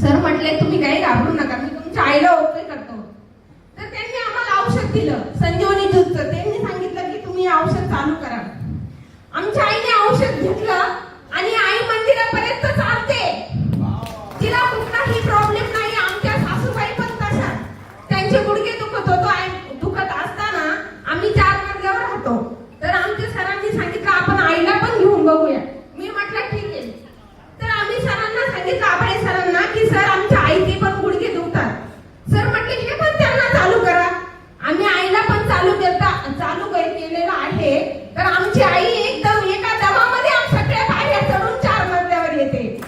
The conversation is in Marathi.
सर म्हटले तुम्ही काही घाबरू नका, मी तुमच्या आईला ओके करतो. तर त्यांनी आम्हाला औषध दिलं संजीवनी दूधचं. त्यांनी सांगितलं की तुम्ही औषध चालू करा. आमच्या आईने औषध घेतलं आणि आई मंदिरापर्यंत चालते. तिला कुठलाही प्रॉब्लेम नाही. आमच्या सासूबाई पण तशा, त्यांचे गुडघे दुखत होतो. दुखत असताना आम्ही 4 मजल्यावर राहतो. तर आमच्या सरांनी सांगितलं आपण आईला पण घेऊन बघूया. मी म्हटलं ठीक आहे. तर आम्ही सरांना सांगितलं, आबाळे सरांना, की सर आमच्या आईचे पण गुडघे दुखतात. सर म्हटले हे पण त्यांना चालू करा. आम्ही आईला पण चालू केलेलं आहे. तर आमची आई एकदम एका दमामध्ये सगळ्या पायऱ्या चढून 4 मजल्यावर येते.